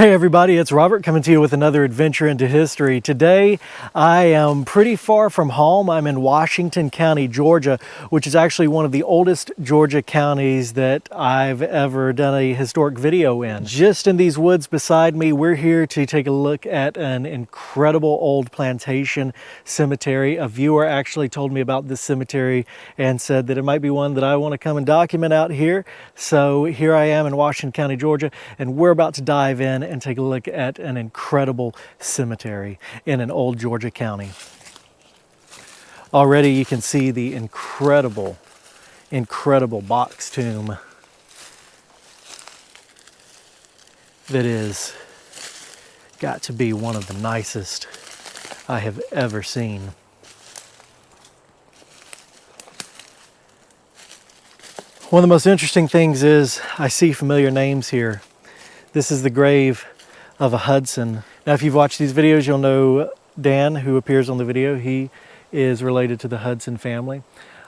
Hey everybody, it's Robert coming to you with another adventure into history. Today I am pretty far from home. I'm in Washington County, Georgia, which is actually one of the oldest Georgia counties that I've ever done a historic video in. Just in these woods beside me, we're here to take a look at an incredible old plantation cemetery. A viewer actually told me about this cemetery and said that it might be one that I want to come and document out here. So here I am in Washington County, Georgia, and we're about to dive in and take a look at an incredible cemetery in an old Georgia county. Already you can see the incredible box tomb that is got to be one of the nicest I have ever seen. One of the most interesting things is I see familiar names here. This is the grave of a Hudson. Now, if you've watched these videos, you'll know Dan, who appears on the video. He is related to the Hudson family.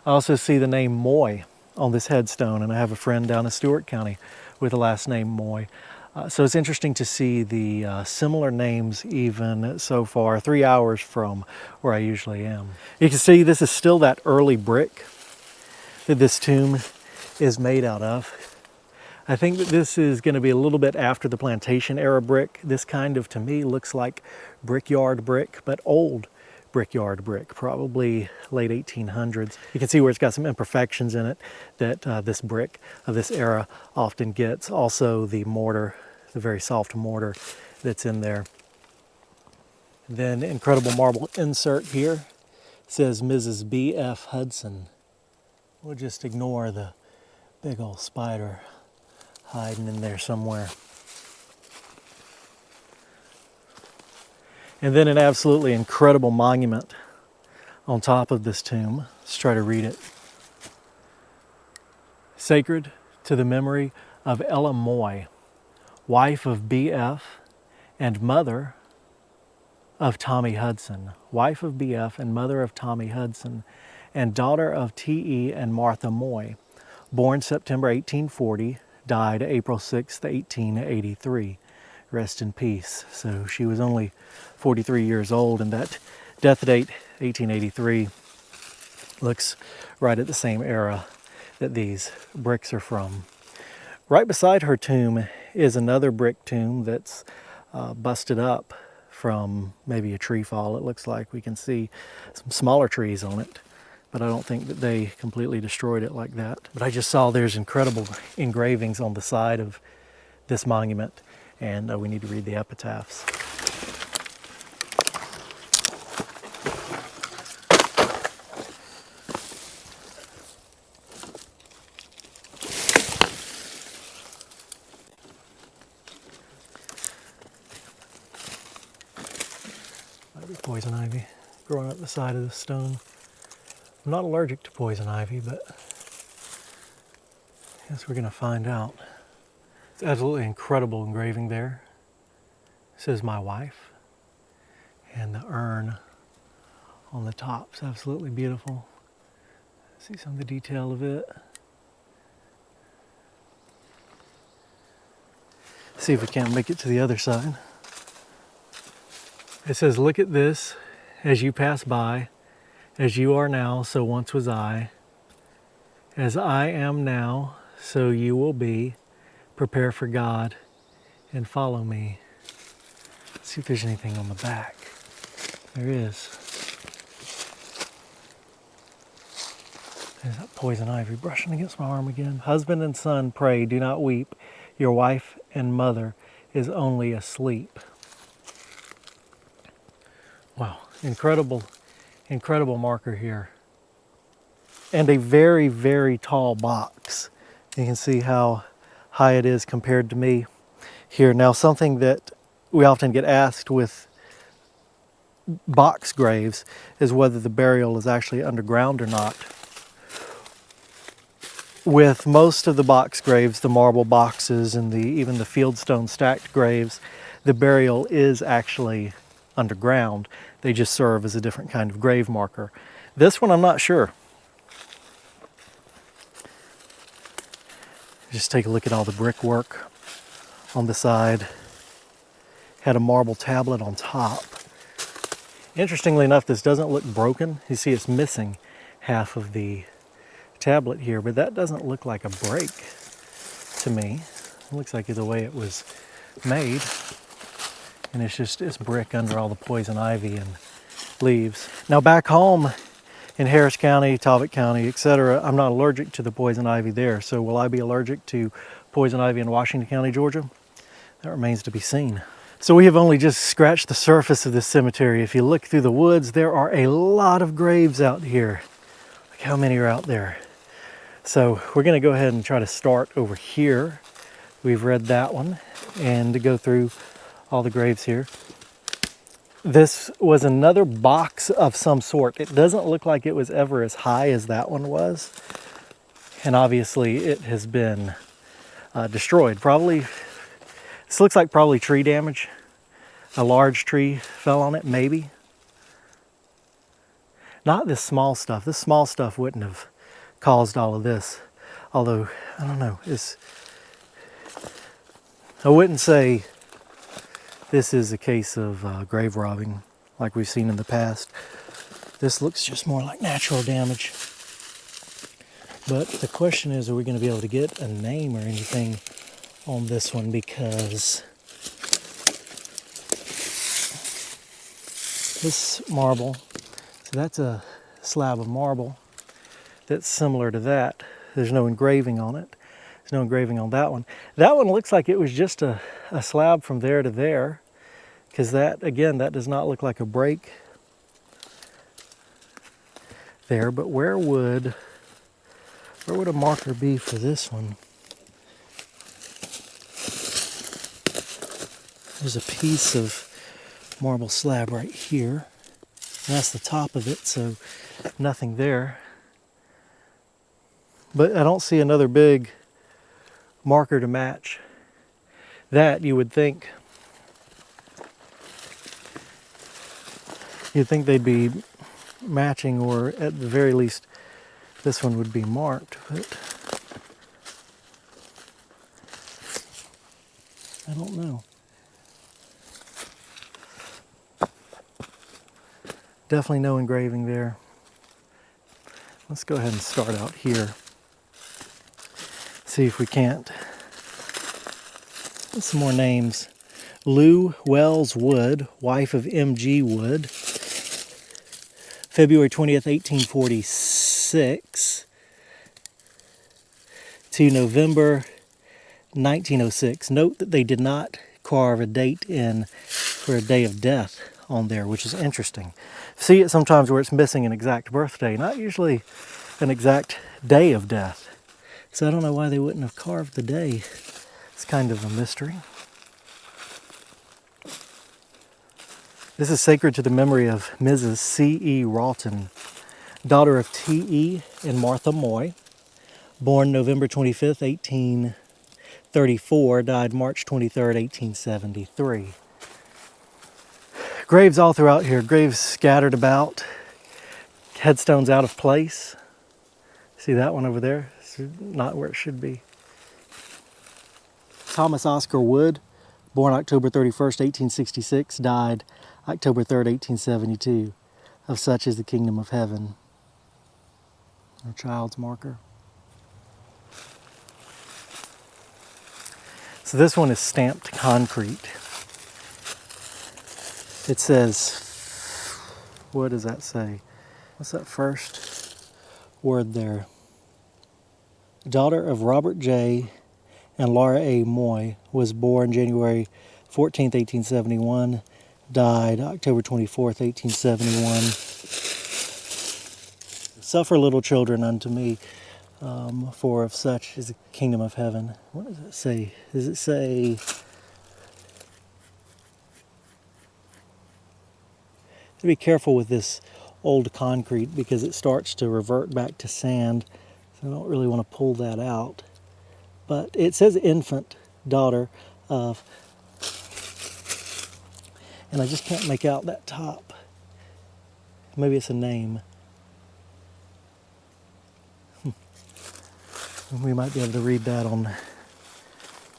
I also see the name Moye on this headstone, and I have a friend down in Stewart County with the last name Moye. So it's interesting to see the similar names even so far, 3 hours from where I usually am. You can see this is still that early brick that this tomb is made out of. I think that this is going to be a little bit after the plantation era brick. This kind of, to me, looks like brickyard brick, but old brickyard brick, probably late 1800s. You can see where it's got some imperfections in it that this brick of this era often gets. Also the mortar, the very soft mortar that's in there. Then incredible marble insert here. It says Mrs. B.F. Hudson. We'll just ignore the big old spider hiding in there somewhere. And then an absolutely incredible monument on top of this tomb. Let's try to read it. Sacred to the memory of Ella Moye, wife of B.F. and mother of Tommy Hudson. Wife of B.F. and mother of Tommy Hudson, and daughter of T.E. and Martha Moye. Born September 1840, died April 6, 1883. Rest in peace. So she was only 43 years old, and that death date, 1883, looks right at the same era that these bricks are from. Right beside her tomb is another brick tomb that's busted up from maybe a tree fall. It looks like we can see some smaller trees on it, but I don't think that they completely destroyed it like that. But I just saw there's incredible engravings on the side of this monument, and we need to read the epitaphs. Might be poison ivy growing up the side of the stone. I'm not allergic to poison ivy, but I guess we're going to find out. It's absolutely incredible engraving there. It says my wife, and the urn on the top is absolutely beautiful. See some of the detail of it. See if we can't make it to the other side. It says, "Look at this as you pass by. As you are now, so once was I. As I am now, so you will be. Prepare for God and follow me." Let's see if there's anything on the back. There is. There's that poison ivy brushing against my arm again. "Husband and son, pray, do not weep. Your wife and mother is only asleep." Wow, incredible marker here. And a very, very tall box. You can see how high it is compared to me here. Now, something that we often get asked with box graves is whether the burial is actually underground or not. With most of the box graves, the marble boxes and even the fieldstone stacked graves, the burial is actually underground. They just serve as a different kind of grave marker. This one, I'm not sure. Just take a look at all the brickwork on the side. had a marble tablet on top. Interestingly enough, this doesn't look broken. You see it's missing half of the tablet here, but that doesn't look like a break to me. It looks like the way it was made, and it's brick under all the poison ivy and leaves. Now back home in Harris County, Talbot County, etc., I'm not allergic to the poison ivy there. So will I be allergic to poison ivy in Washington County, Georgia? That remains to be seen. So we have only just scratched the surface of this cemetery. If you look through the woods, there are a lot of graves out here. Look how many are out there. So we're going to go ahead and try to start over here. We've read that one, and to go through all the graves here. This was another box of some sort. It doesn't look like it was ever as high as that one was. And obviously it has been destroyed. Probably, this looks like probably tree damage. A large tree fell on it, maybe. Not this small stuff. This small stuff wouldn't have caused all of this. Although, I don't know, I wouldn't say this is a case of grave robbing like we've seen in the past. This looks just more like natural damage. But the question is, are we going to be able to get a name or anything on this one? Because this marble, so that's a slab of marble that's similar to that. There's no engraving on it. There's no engraving on that one. That one looks like it was just a slab from there to there, because that, again, that does not look like a break there. But where would a marker be for this one? There's a piece of marble slab right here. And that's the top of it, so nothing there. But I don't see another big marker to match that. You'd think they'd be matching, or at the very least this one would be marked, but I don't know. Definitely no engraving there. Let's go ahead and start out here. See if we can't. Some more names. Lou Wells Wood, wife of M.G. Wood. February 20th, 1846 to November 1906. Note that they did not carve a date in for a day of death on there, which is interesting. See it sometimes where it's missing an exact birthday, not usually an exact day of death. So I don't know why they wouldn't have carved the day. It's kind of a mystery. This is sacred to the memory of Mrs. C.E. Rawton, daughter of T.E. and Martha Moye, born November 25th, 1834, died March 23rd, 1873. Graves all throughout here, graves scattered about, headstones out of place. See that one over there? It's not where it should be. Thomas Oscar Wood, born October 31st, 1866, died October 3rd, 1872. Of such is the kingdom of heaven. A child's marker. So this one is stamped concrete. It says, what does that say? What's that first word there? Daughter of Robert J. and Laura A. Moye, was born January 14th, 1871, died October 24th, 1871. Suffer little children unto me, for of such is the kingdom of heaven. What does it say? Does it say... To be careful with this old concrete because it starts to revert back to sand. So I don't really want to pull that out. But it says infant daughter of, and I just can't make out that top. Maybe it's a name. We might be able to read that on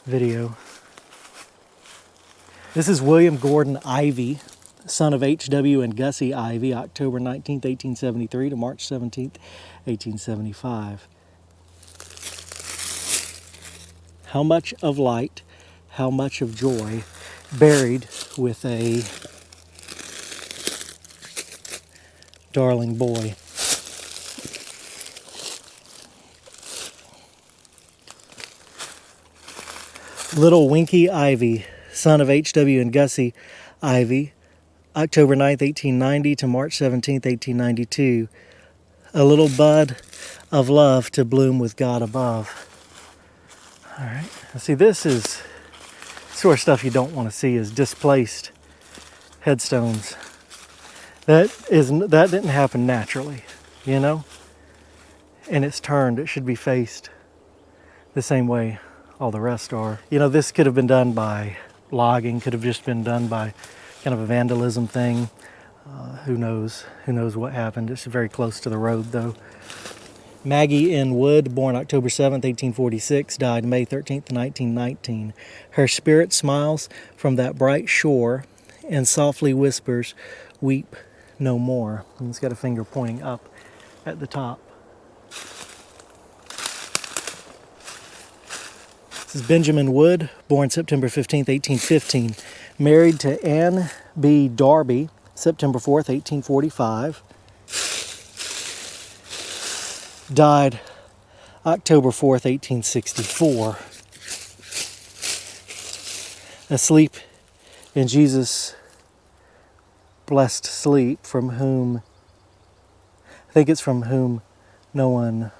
video. This is William Gordon Ivy, son of H.W. and Gussie Ivy, October 19th, 1873 to March 17th, 1875. How much of light, how much of joy, buried with a darling boy. Little Winky Ivy, son of H.W. and Gussie Ivy, October 9th, 1890 to March 17th, 1892. A little bud of love to bloom with God above. All right, see, this is sort of stuff you don't want to see, is displaced headstones. That didn't happen naturally, you know? And it's turned, it should be faced the same way all the rest are. You know, this could have been done by logging, could have just been done by kind of a vandalism thing. Who knows what happened. It's very close to the road though. Maggie N. Wood, born October 7th, 1846, died May 13th, 1919. Her spirit smiles from that bright shore and softly whispers, "Weep no more." And it's got a finger pointing up at the top. This is Benjamin Wood, born September 15th, 1815. Married to Anne B. Darby, September 4th, 1845. Died October 4th, 1864. Asleep in Jesus' blessed sleep, from whom no one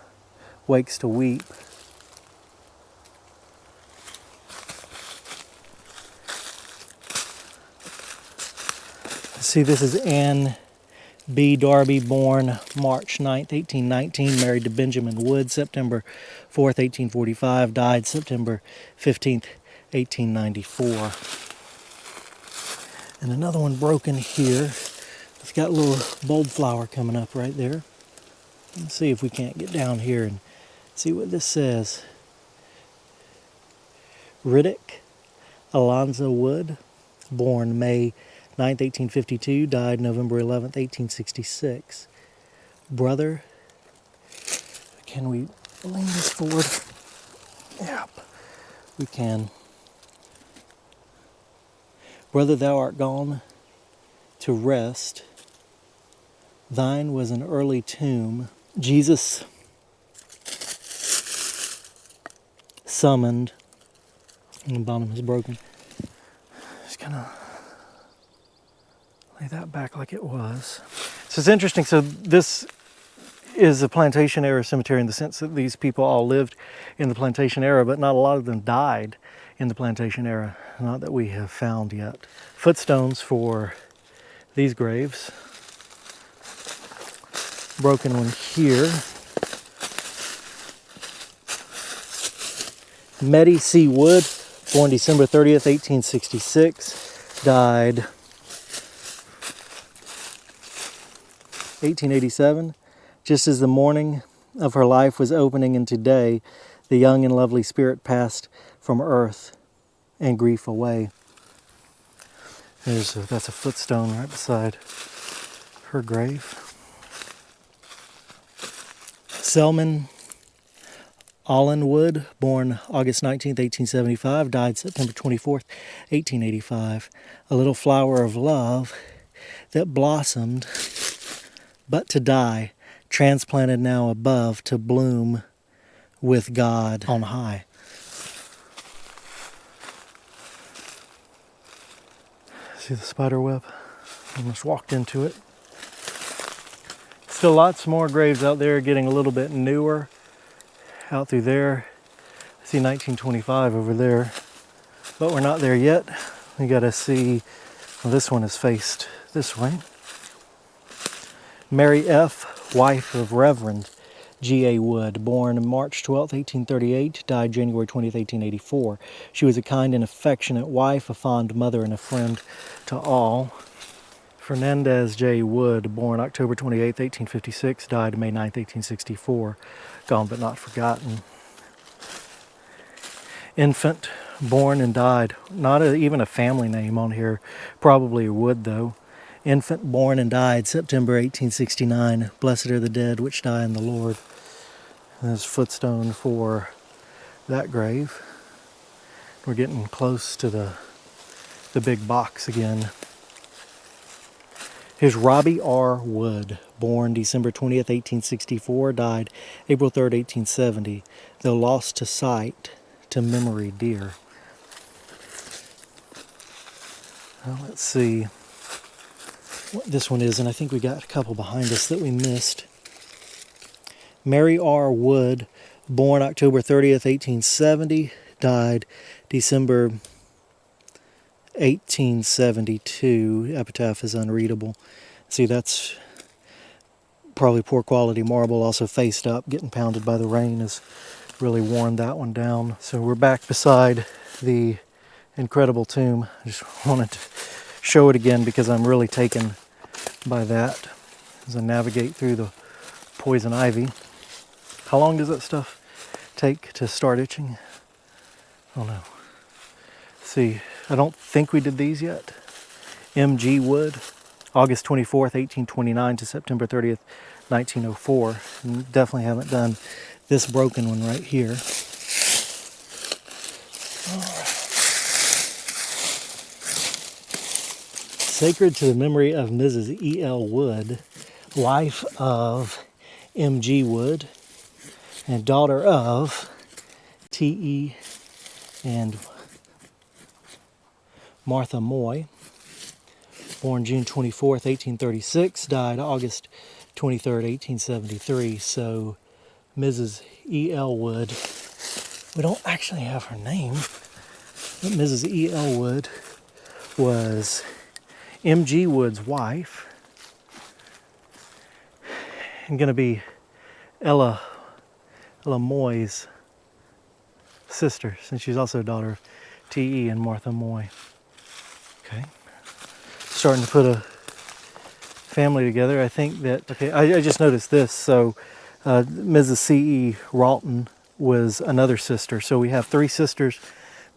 wakes to weep. See, this is Anne B. Darby, born March 9th, 1819, married to Benjamin Wood, September 4th, 1845, died September 15th, 1894. And another one broken here. It's got a little bulb flower coming up right there. Let's see if we can't get down here and see what this says. Riddick Alonzo Wood, born May 9th, 1852, died November 11th, 1866. Brother, can we lean this forward? Yep, we can. Brother, thou art gone to rest. Thine was an early tomb. Jesus summoned, and the bottom is broken. Just gonna lay that back like it was. So it's interesting. So this is a plantation era cemetery in the sense that these people all lived in the plantation era, but not a lot of them died in the plantation era. Not that we have found yet. Footstones for these graves. Broken one here. Meddy C. Wood, born December 30th, 1866, died 1887. Just as the morning of her life was opening into day, the young and lovely spirit passed from earth and grief away. That's a footstone right beside her grave. Selman Allen Wood, born August 19th, 1875, died September 24th, 1885. A little flower of love that blossomed but to die, transplanted now above to bloom with God on high. See the spider web? Almost walked into it. Still lots more graves out there getting a little bit newer. Out through there. I see 1925 over there. But we're not there yet. We gotta see, well, this one is faced this way. Mary F., wife of Reverend G.A. Wood, born March 12, 1838, died January 20, 1884. She was a kind and affectionate wife, a fond mother, and a friend to all. Fernandez J. Wood, born October 28, 1856, died May 9, 1864. Gone but not forgotten. Infant born and died. Not even a family name on here. Probably a Wood, though. Infant, born and died September 1869. Blessed are the dead which die in the Lord. And there's footstone for that grave. We're getting close to the big box again. Here's Robbie R. Wood, born December 20th, 1864, died April 3rd, 1870, though lost to sight, to memory dear. Well, let's see what this one is, and I think we got a couple behind us that we missed. Mary R. Wood, born October 30th, 1870, died December 1872. Epitaph is unreadable. See, that's probably poor quality marble, also faced up, getting pounded by the rain has really worn that one down. So we're back beside the incredible tomb. I just wanted to show it again because I'm really taken by that as I navigate through the poison ivy. How long does that stuff take to start itching? I don't know. See, I don't think we did these yet. M.G. Wood, August 24th, 1829 to September 30th, 1904. And definitely haven't done this broken one right here. All right. Sacred to the memory of Mrs. E.L. Wood, wife of M.G. Wood, and daughter of T.E. and Martha Moye, born June 24th, 1836, died August 23rd, 1873. So Mrs. E.L. Wood, we don't actually have her name, but Mrs. E.L. Wood was M.G. Wood's wife, and going to be Ella Moye's sister, since she's also a daughter of T.E. and Martha Moye. Okay, starting to put a family together. I think that, okay, I just noticed this. So Mrs. C.E. Ralton was another sister. So we have three sisters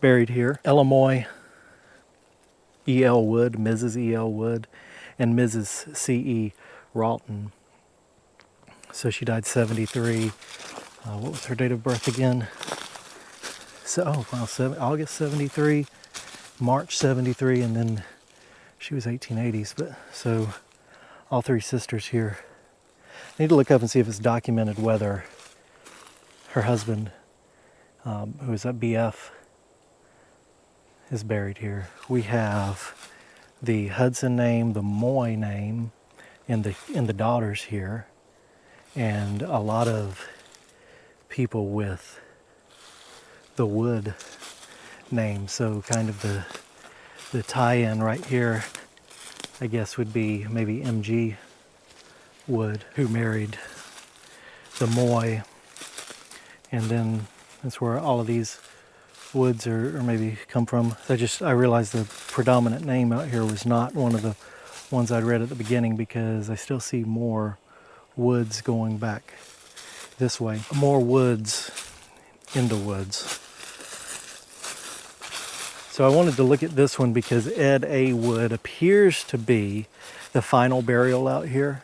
buried here. Ella Moye, E.L. Wood, Mrs. E.L. Wood, and Mrs. C.E. Ralton. So she died 73. What was her date of birth again? So, oh wow, August 73. March 73, and then she was 1880s. But so all three sisters here. I need to look up and see if it's documented whether her husband, who is at BF, is buried here. We have the Hudson name, the Moye name, in the daughters here, and a lot of people with the Wood name. So kind of the tie-in right here, I guess, would be maybe M.G. Wood, who married the Moye, and then that's where all of these Woods or maybe come from. I realized the predominant name out here was not one of the ones I'd read at the beginning, because I still see more Woods going back this way. More Woods in the woods. So I wanted to look at this one because Ed A. Wood appears to be the final burial out here.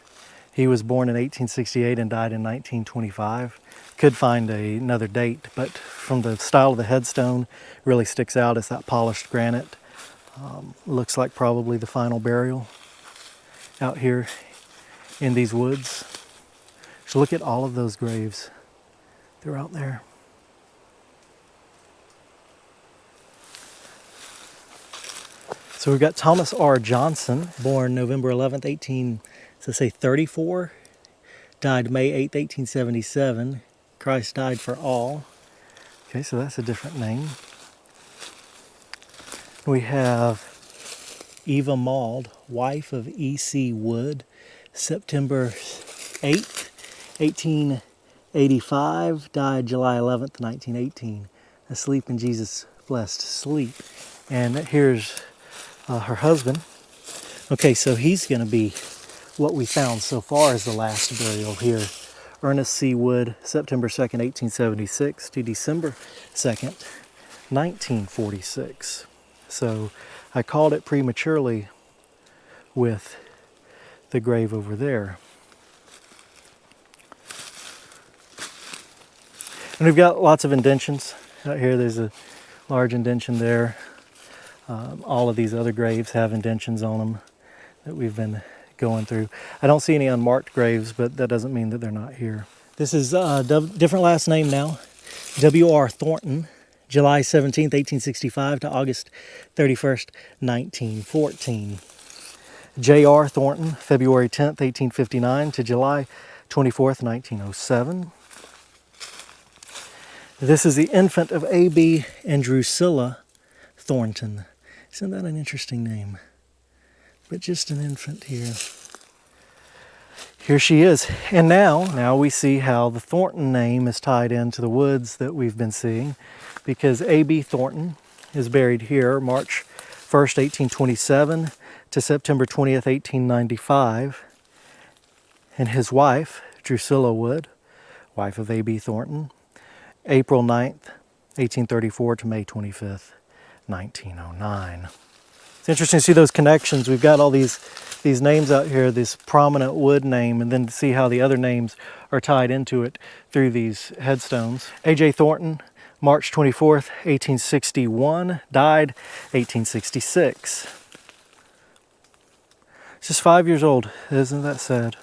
He was born in 1868 and died in 1925. Could find another date, but from the style of the headstone, really sticks out. It's that polished granite. Looks like probably the final burial out here in these woods. So look at all of those graves. They're out there. So we've got Thomas R. Johnson, born November 11th, 1834, died May 8th, 1877. Christ died for all. Okay, so that's a different name. We have Eva Mauld, wife of E.C. Wood, September 8th, 1885, died July 11th, 1918. Asleep in Jesus' blessed sleep. And here's her husband. Okay, so he's going to be what we found so far as the last burial here. Ernest C. Wood, September 2nd, 1876 to December 2nd, 1946. So I called it prematurely with the grave over there. And we've got lots of indentions out here. There's a large indention there. All of these other graves have indentions on them that we've been going through. I don't see any unmarked graves, but that doesn't mean that they're not here. This is a different last name now. W.R. Thornton, July 17th, 1865 to August 31st, 1914. J.R. Thornton, February 10th, 1859 to July 24th, 1907. This is the infant of A.B. and Drusilla Thornton. Isn't that an interesting name? But just an infant here. Here she is. And now we see how the Thornton name is tied into the woods that we've been seeing, because A.B. Thornton is buried here March 1st, 1827 to September 20th, 1895. And his wife, Drusilla Wood, wife of A.B. Thornton, April 9th, 1834 to May 25th, 1909. It's interesting to see those connections. We've got all these names out here, this prominent Wood name, and then to see how the other names are tied into it through these headstones. A.J. Thornton, March 24th, 1861, died 1866. Just 5 years old. Isn't that sad?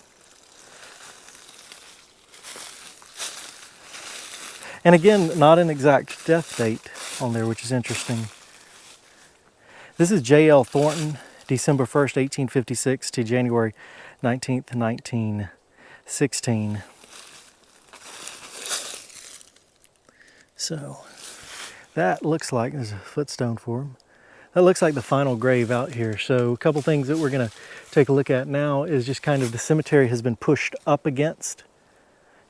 And again, not an exact death date on there, which is interesting. This is J.L. Thornton, December 1st, 1856 to January 19th, 1916. So that looks like, there's a footstone for him. That looks like the final grave out here. So a couple things that we're gonna take a look at now is just kind of the cemetery has been pushed up against.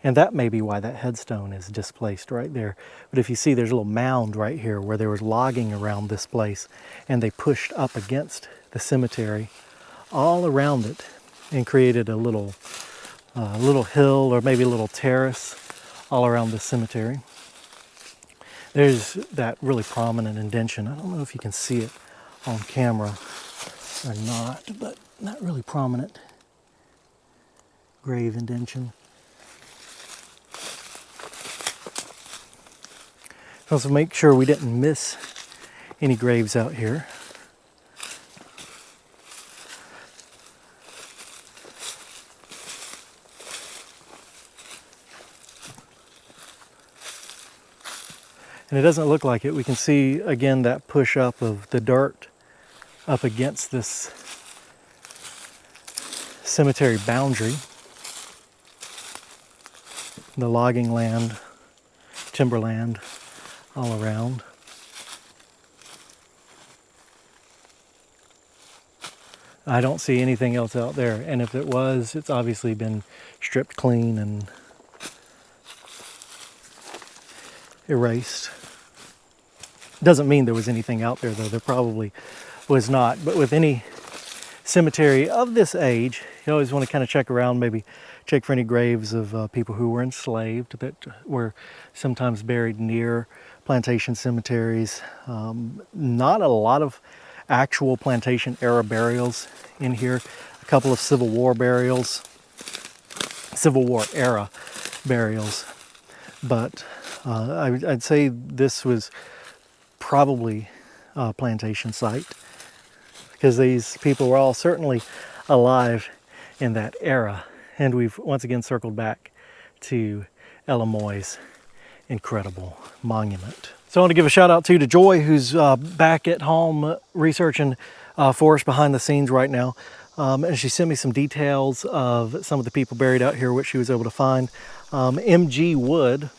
And that may be why that headstone is displaced right there. But if you see, there's a little mound right here where there was logging around this place, and they pushed up against the cemetery all around it and created a little hill or maybe a little terrace all around the cemetery. There's that really prominent indention. I don't know if you can see it on camera or not, but that really prominent grave indention. Also make sure we didn't miss any graves out here. And it doesn't look like it. We can see again that push up of the dirt up against this cemetery boundary. The logging land, timberland, all around. I don't see anything else out there, and if it was, it's obviously been stripped clean and erased. Doesn't mean there was anything out there though, there probably was not, but with any cemetery of this age, you always want to kind of check around, maybe check for any graves of people who were enslaved that were sometimes buried near plantation cemeteries. Not a lot of actual plantation era burials in here. A couple of Civil War burials, Civil War era burials. But I'd say this was probably a plantation site because these people were all certainly alive in that era. And we've once again circled back to Ella Moye's incredible monument. So I want to give a shout out to Joy, who's back at home researching for us behind the scenes right now. And she sent me some details of some of the people buried out here, which she was able to find. M.G. Wood,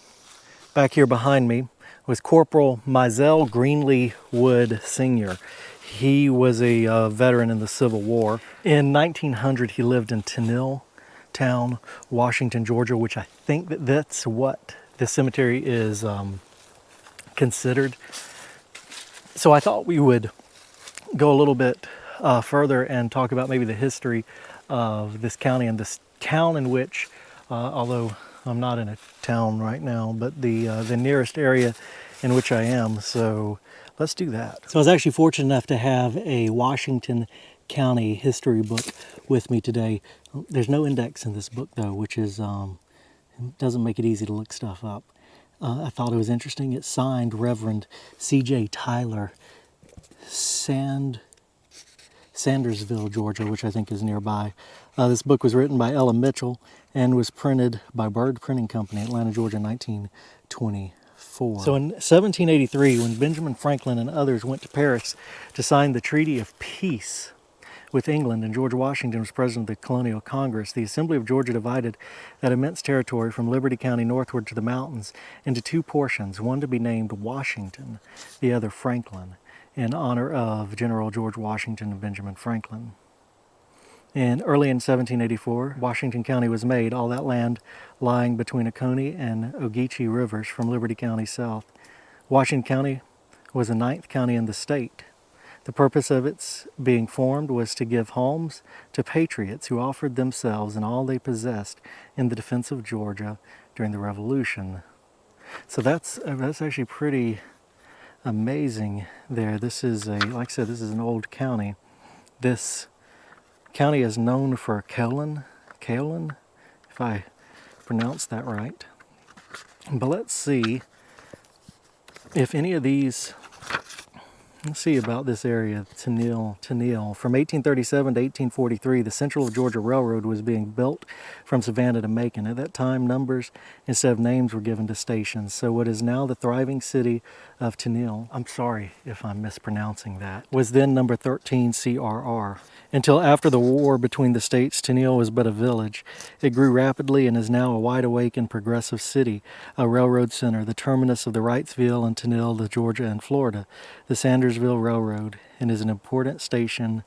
back here behind me, was Corporal Mizell Greenlee Wood Sr. He was a veteran in the Civil War. In 1900, he lived in Tennille Town, Washington, Georgia, which I think that's what the cemetery is considered. So I thought we would go a little bit further and talk about maybe the history of this county and this town in which, although I'm not in a town right now, but the nearest area in which I am. So let's do that. So I was actually fortunate enough to have a Washington County history book with me today. There's no index in this book though, which is doesn't make it easy to look stuff up. I thought it was interesting. It's signed Reverend C.J. Tyler, Sandersville, Georgia, which I think is nearby. This book was written by Ella Mitchell and was printed by Bird Printing Company, Atlanta, Georgia, 1924. So in 1783, when Benjamin Franklin and others went to Paris to sign the Treaty of Peace with England, and George Washington was president of the Colonial Congress, the Assembly of Georgia divided that immense territory from Liberty County northward to the mountains into two portions, one to be named Washington, the other Franklin, in honor of General George Washington and Benjamin Franklin. And early in 1784, Washington County was made, all that land lying between Oconee and Ogeechee rivers from Liberty County south. Washington County was the 9th county in the state. The purpose of its being formed was to give homes to patriots who offered themselves and all they possessed in the defense of Georgia during the Revolution. So that's actually pretty amazing there. This is like I said, this is an old county. This county is known for kaolin, if I pronounce that right. But let's see if any of these. Let's see about this area, Tennille. From 1837 to 1843, the Central of Georgia Railroad was being built from Savannah to Macon. At that time, numbers instead of names were given to stations. So what is now the thriving city of Tennille, I'm sorry if I'm mispronouncing that, was then number 13 CRR. Until after the war between the states, Tennille was but a village. It grew rapidly and is now a wide-awake and progressive city, a railroad center, the terminus of the Wrightsville and Tennille to Georgia and Florida, the Sandersville Railroad, and is an important station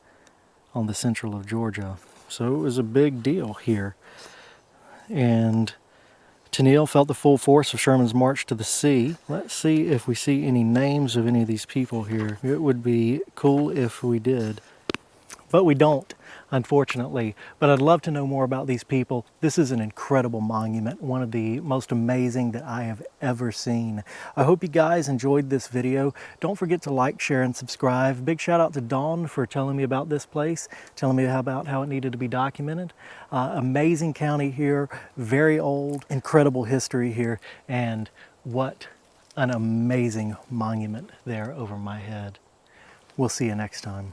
on the Central of Georgia. So it was a big deal here. And Tennille felt the full force of Sherman's march to the sea. Let's see if we see any names of any of these people here. It would be cool if we did. But we don't, unfortunately. But I'd love to know more about these people. This is an incredible monument, one of the most amazing that I have ever seen. I hope you guys enjoyed this video. Don't forget to like, share, and subscribe. Big shout out to Dawn for telling me about this place, telling me about how it needed to be documented. Amazing county here, very old, incredible history here, and what an amazing monument there over my head. We'll see you next time.